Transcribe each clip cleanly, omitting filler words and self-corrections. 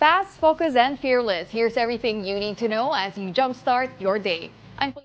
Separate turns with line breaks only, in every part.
Fast, focused, and fearless. Here's everything you need to know as you jumpstart your day. I'm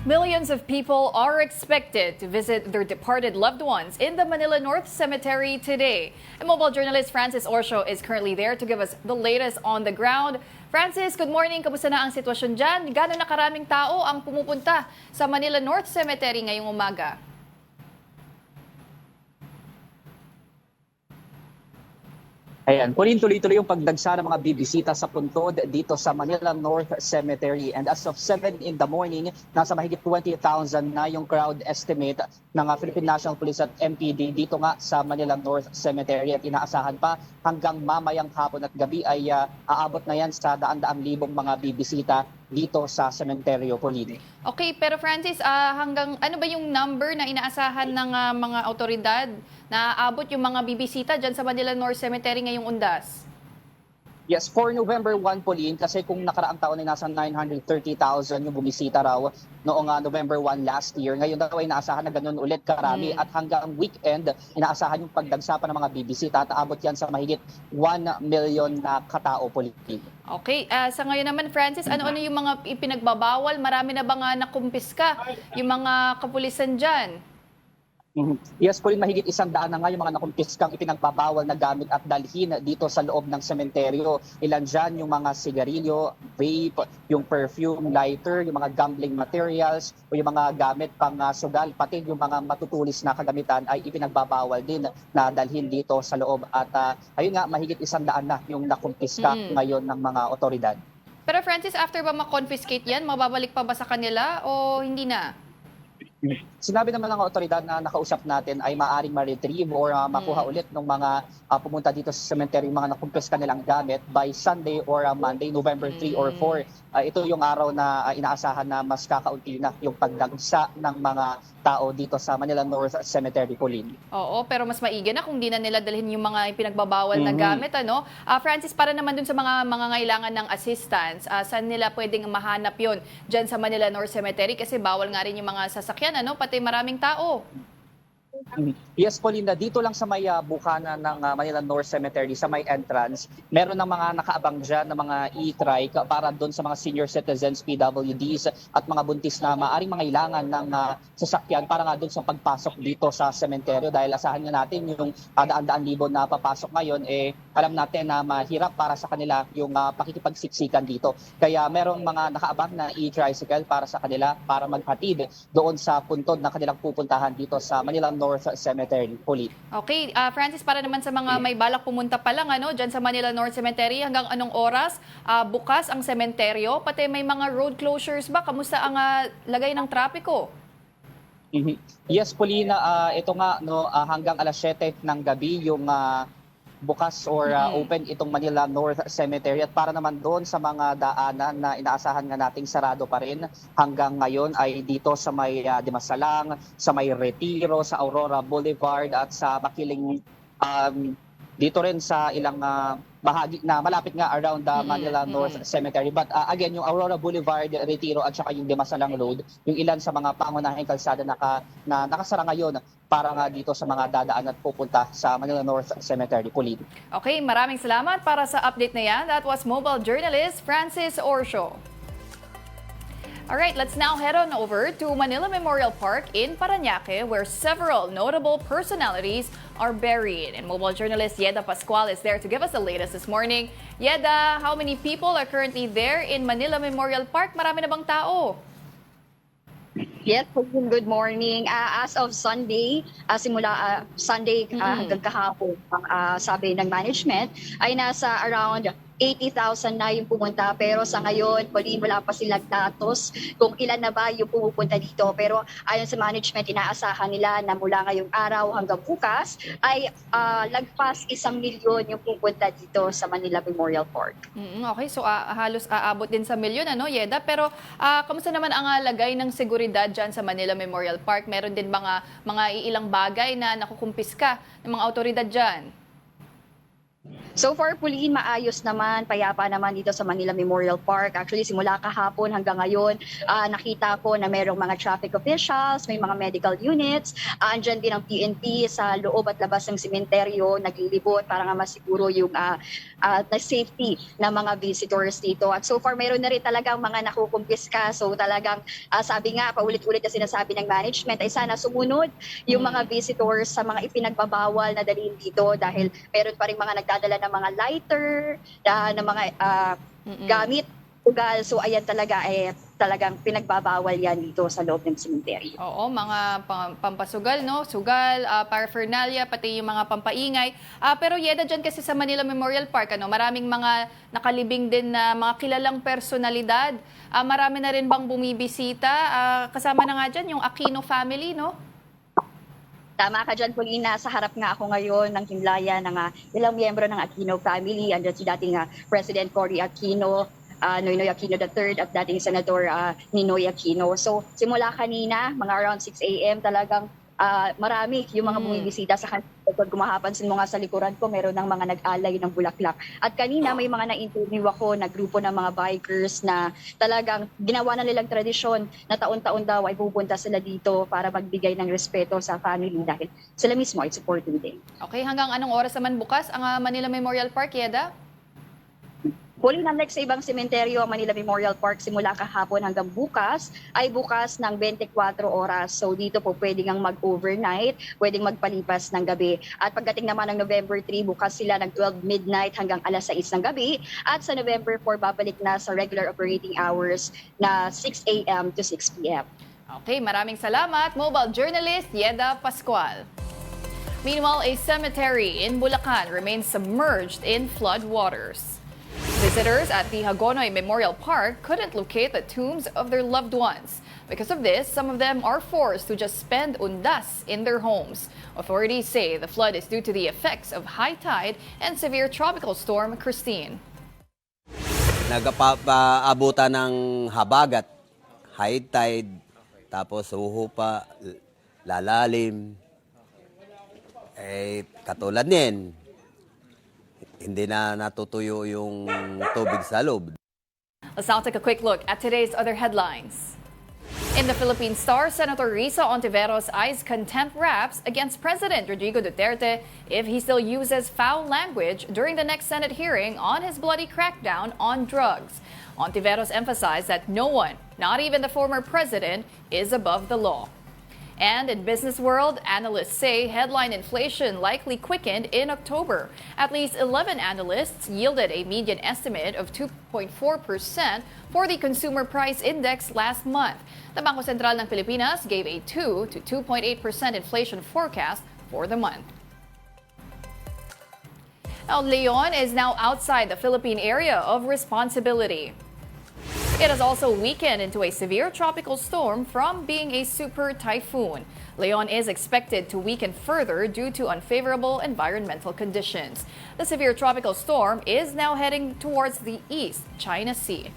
Millions of people are expected to visit their departed loved ones in the Manila North Cemetery today. And mobile journalist Francis Orsio is currently there to give us the latest on the ground. Francis, good morning. Kamusta na ang sitwasyon dyan? Gano'n na karaming tao ang pumupunta sa Manila North Cemetery ngayong umaga?
Ayan, tuloy-tuloy yung pagdagsa ng mga bibisita sa puntod dito sa Manila North Cemetery. And as of 7 in the morning, nasa mahigit 20,000 na yung crowd estimate ng Philippine National Police at MPD dito nga sa Manila North Cemetery. At inaasahan pa hanggang mamayang hapon at gabi ay aabot na yan sa daan-daang libong mga bibisita dito sa Sementeryo Polini.
Okay, pero Francis, hanggang ano ba yung number na inaasahan ng mga otoridad na aabot yung mga bibisita dyan sa Manila North Cemetery ngayong undas?
Yes, for November 1 Pauline, kasi kung nakaraang taon ay nasa 930,000 yung bumisita raw noong November 1 last year. Ngayon daw ay inaasahan na ganun ulit karami at hanggang weekend inaasahan yung pagdagsa pa ng mga bibisita at aabot yan sa mahigit 1 million na katao Pauline.
Okay, sa ngayon naman Francis, ano-ano yung mga ipinagbabawal? Marami na ba nga nakumpiska yung mga kapulisan dyan?
Yes, Pauline, mahigit 100 na nga yung mga nakumpiskang ipinagbabawal na gamit at dalhin dito sa loob ng sementeryo. Ilan dyan yung mga sigarilyo, vape, yung perfume, lighter, yung mga gambling materials, o yung mga gamit pang sugal, pati yung mga matutulis na kagamitan ay ipinagbabawal din na dalhin dito sa loob. At ayun nga, mahigit 100 na yung nakumpiska ngayon ng mga otoridad.
Pero Francis, after ba ma-confiscate yan, mababalik pa ba sa kanila o hindi na?
Sinabi naman ng otoridad na nakausap natin ay maaaring ma-retrieve or makuha ulit ng mga pumunta dito sa cemetery, yung mga nakumpiska nilang gamit by Sunday or Monday, November 3 or 4. Ito yung araw na inaasahan na mas kakaunti na yung pagdagsa ng mga tao dito sa Manila North Cemetery, Pauline.
Oo, pero mas maigi na kung di na nila dalhin yung mga ipinagbabawal na gamit, ano? Francis, para naman dun sa mga ngailangan ng assistance, saan nila pwedeng mahanap yon dyan sa Manila North Cemetery? Kasi bawal nga rin yung mga sasakyan, ano? Pati maraming tao.
Yes, Pauline, dito lang sa may bukana ng Manila North Cemetery, sa may entrance, meron ng mga nakaabang dyan ng mga e-trike para doon sa mga senior citizens, PWDs at mga buntis na maaring mangailangan ng sasakyan para nga doon sa pagpasok dito sa sementeryo. Dahil asahan nga natin yung daan-daan libo na papasok ngayon, alam natin na mahirap para sa kanila yung pakikipagsiksikan dito. Kaya merong mga nakaabang na e-tricycle para sa kanila para maghatid doon sa puntod na kanilang pupuntahan dito sa Manila North Cemetery, Pauline.
Okay, Francis, para naman sa mga may balak pumunta pa lang dyan sa Manila North Cemetery, hanggang anong oras bukas ang sementeryo? Pati may mga road closures ba? Kamusta ang lagay ng trapiko?
Yes, Pauline, ito nga hanggang alas 7 ng gabi yung bukas or open itong Manila North Cemetery. At para naman doon sa mga daanan na inaasahan nga nating sarado pa rin hanggang ngayon ay dito sa may Dimasalang, sa may Retiro, sa Aurora Boulevard at sa Makiling, dito rin sa ilang bahagi na malapit nga around the Manila North Cemetery. But again, yung Aurora Boulevard, Retiro at saka yung Dimasalang Road, yung ilan sa mga pangunahing kalsada na nakasara ngayon para nga dito sa mga dadaan at pupunta sa Manila North Cemetery, Pauline.
Okay, maraming salamat para sa update na yan. That was mobile journalist Francis Orsio. Alright, let's now head on over to Manila Memorial Park in Parañaque, where several notable personalities are buried. And mobile journalist Yeda Pascual is there to give us the latest this morning. Yeda, how many people are currently there in Manila Memorial Park? Marami na bang tao?
Yes, good morning. As of Sunday, simula Sunday hanggang kahapon, sabi ng management, ay nasa around 80,000 na yung pumunta, pero sa ngayon, wala pa silang datos kung ilan na ba yung pumupunta dito. Pero ayon sa management, inaasahan nila na mula ngayong araw hanggang bukas ay lagpas 1 milyon yung pupunta dito sa Manila Memorial Park.
Okay, so halos aabot din sa milyon, Yeda? Pero kamusta naman ang lagay ng seguridad dyan sa Manila Memorial Park? Meron din mga ilang bagay na nakukumpiska ng mga autoridad dyan?
So far, Pauline, maayos naman, payapa naman dito sa Manila Memorial Park. Actually, simula kahapon hanggang ngayon, nakita ko na mayroong mga traffic officials, may mga medical units, andyan din ang PNP sa loob at labas ng sementeryo, naglilibot para nga masiguro yung na safety ng mga visitors dito. At so far, mayroon na rin talagang mga nakukumpiska. So talagang, sabi nga, paulit-ulit na sinasabi ng management ay sana sumunod yung mga visitors sa mga ipinagbabawal na dalhin dito dahil meron pa rin mga nagdadala ng mga lighter, ng mga gamit, ugal. So ayan talaga talagang pinagbabawal yan dito sa loob ng sementeryo.
Oo, mga pampasugal, no? Sugal, paraphernalia, pati yung mga pampaingay. Pero Yeda, dyan kasi sa Manila Memorial Park, maraming mga nakalibing din na mga kilalang personalidad. Marami na rin bang bumibisita? Kasama na nga dyan yung Aquino family, no?
Tama ka dyan, Paulina. Sa harap nga ako ngayon ng himlaya ng ilang miyembro ng Aquino family. Andyan si dating President Cory Aquino, Noynoy Aquino III at dating Senator Ninoy Aquino. So simula kanina, mga around 6 a.m. talagang marami yung mga bumibisita sa kanila. Pag gumahapansin mo nga sa likuran ko, meron ng mga nag-alay ng bulaklak. At kanina may mga na-interview ako na grupo ng mga bikers na talagang ginawa na nilang tradisyon na taon-taon daw ay pupunta sila dito para magbigay ng respeto sa family dahil sila mismo ay supporting din.
Okay, hanggang anong oras naman bukas ang Manila Memorial Park, Yeda?
Huli ng next sa ibang sementeryo, Manila Memorial Park, simula kahapon hanggang bukas, ay bukas ng 24 oras. So dito po pwedeng mag-overnight, pwedeng magpalipas ng gabi. At pagdating naman ng November 3, bukas sila ng 12 midnight hanggang alas 6 ng gabi. At sa November 4, babalik na sa regular operating hours na 6 a.m. to 6 p.m.
Okay, maraming salamat, mobile journalist Yeda Pascual. Meanwhile, a cemetery in Bulacan remains submerged in flood waters. Visitors at the Hagonoy Memorial Park couldn't locate the tombs of their loved ones. Because of this, some of them are forced to just spend undas in their homes. Authorities say the flood is due to the effects of high tide and severe tropical storm Christine.
Nagpapaabutan ng habagat, high tide, tapos huhupa, lalalim. Katulad niyan, hindi na natutuyo yung tubig sa loob.
Let's now take a quick look at today's other headlines. In the Philippine Star, Senator Risa Ontiveros eyes contempt raps against President Rodrigo Duterte if he still uses foul language during the next Senate hearing on his bloody crackdown on drugs. Ontiveros emphasized that no one, not even the former president, is above the law. And in business world, analysts say headline inflation likely quickened in October. At least 11 analysts yielded a median estimate of 2.4% for the Consumer Price Index last month. The Bangko Sentral ng Pilipinas gave a 2 to 2.8% inflation forecast for the month. Now, Leon is now outside the Philippine area of responsibility. It has also weakened into a severe tropical storm from being a super typhoon. Leon is expected to weaken further due to unfavorable environmental conditions. The severe tropical storm is now heading towards the East China Sea.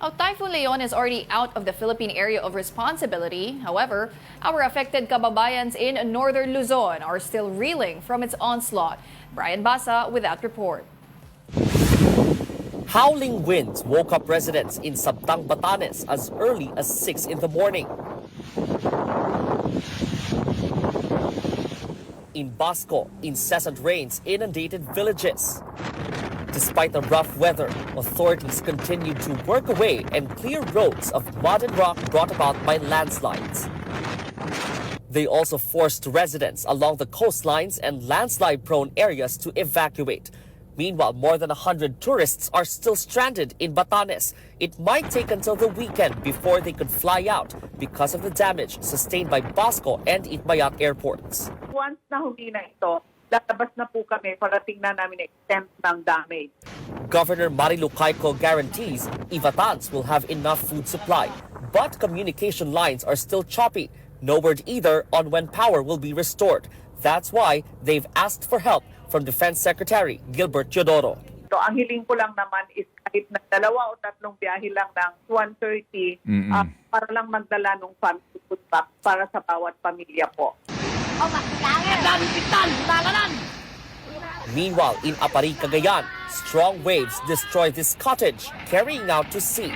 Now, Typhoon Leon is already out of the Philippine area of responsibility. However, our affected kababayans in northern Luzon are still reeling from its onslaught. Brian Basa with that report.
Howling winds woke up residents in Sabtang, Batanes as early as 6 in the morning. In Basco, incessant rains inundated villages. Despite the rough weather, authorities continued to work away and clear roads of mud and rock brought about by landslides. They also forced residents along the coastlines and landslide-prone areas to evacuate. Meanwhile, more than 100 tourists are still stranded in Batanes. It might take until the weekend before they could fly out because of the damage sustained by Basco and Itbayat airports.
Once na humina ito, lalabas na po kami para tingnan namin extent ng damage.
Governor Marilu Cayco guarantees Ivatans will have enough food supply, but communication lines are still choppy. No word either on when power will be restored. That's why they've asked for help from Defense Secretary Gilbert Teodoro.
So ang hiling ko lang naman is kahit na 2 o 3 biyahe lang ng 130 para lang magdala ng family food pack para sa bawat pamilya po.
Meanwhile, in Apari, Cagayan, strong waves destroy this cottage, carrying out to sea.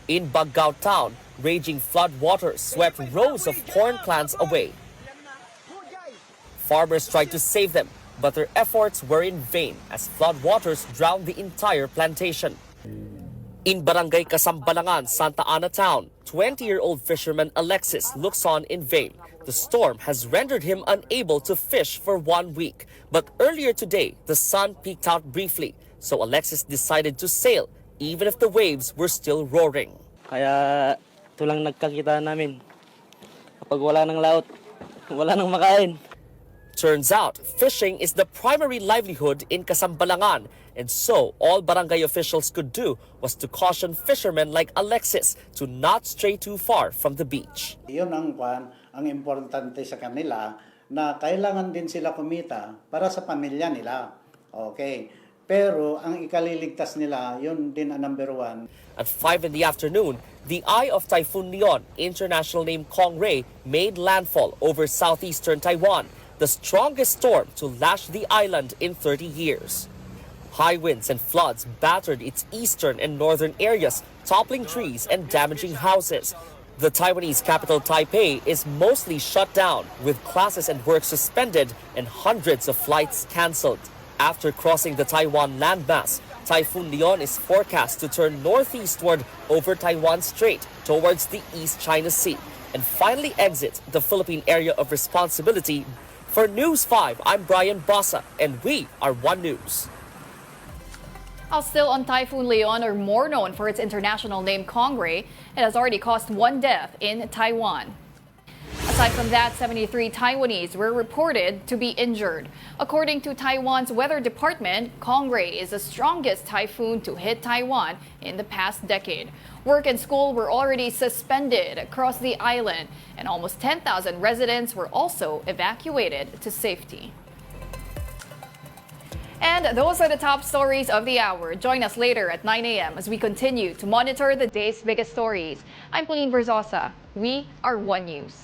In Baggao town, raging flood waters swept rows of corn plants away. Farmers tried to save them, but their efforts were in vain as flood waters drowned the entire plantation. In Barangay Kasambalangan, Santa Ana town, 20-year-old fisherman Alexis looks on in vain. The storm has rendered him unable to fish for 1 week. But earlier today, the sun peeked out briefly, so Alexis decided to sail, even if the waves were still roaring.
Kaya ito lang nagkakita namin. Kapag wala ng laot, wala nang makain.
Turns out, fishing is the primary livelihood in Kasambalangan, and so all barangay officials could do was to caution fishermen like Alexis to not stray too far from the beach.
Iyon ang importante sa kanila na kailangan din sila kumita para sa pamilya nila. Okay. Pero ang ikaliligtas nila, yun din ang number one.
At 5 in the afternoon, the eye of Typhoon Leon, international name Kongray, made landfall over southeastern Taiwan, the strongest storm to lash the island in 30 years. High winds and floods battered its eastern and northern areas, toppling trees and damaging houses. The Taiwanese capital Taipei is mostly shut down, with classes and work suspended and hundreds of flights cancelled. After crossing the Taiwan landmass, Typhoon Leon is forecast to turn northeastward over Taiwan Strait towards the East China Sea and finally exit the Philippine area of responsibility. For News 5, I'm Brian Bassa, and we are One News.
Still on Typhoon Leon, or more known for its international name Kongray, it has already caused 1 death in Taiwan. Aside from that, 73 Taiwanese were reported to be injured. According to Taiwan's weather department, Kongray is the strongest typhoon to hit Taiwan in the past decade. Work and school were already suspended across the island, and almost 10,000 residents were also evacuated to safety. And those are the top stories of the hour. Join us later at 9 a.m. as we continue to monitor the day's biggest stories. I'm Pauline Verzosa. We are One News.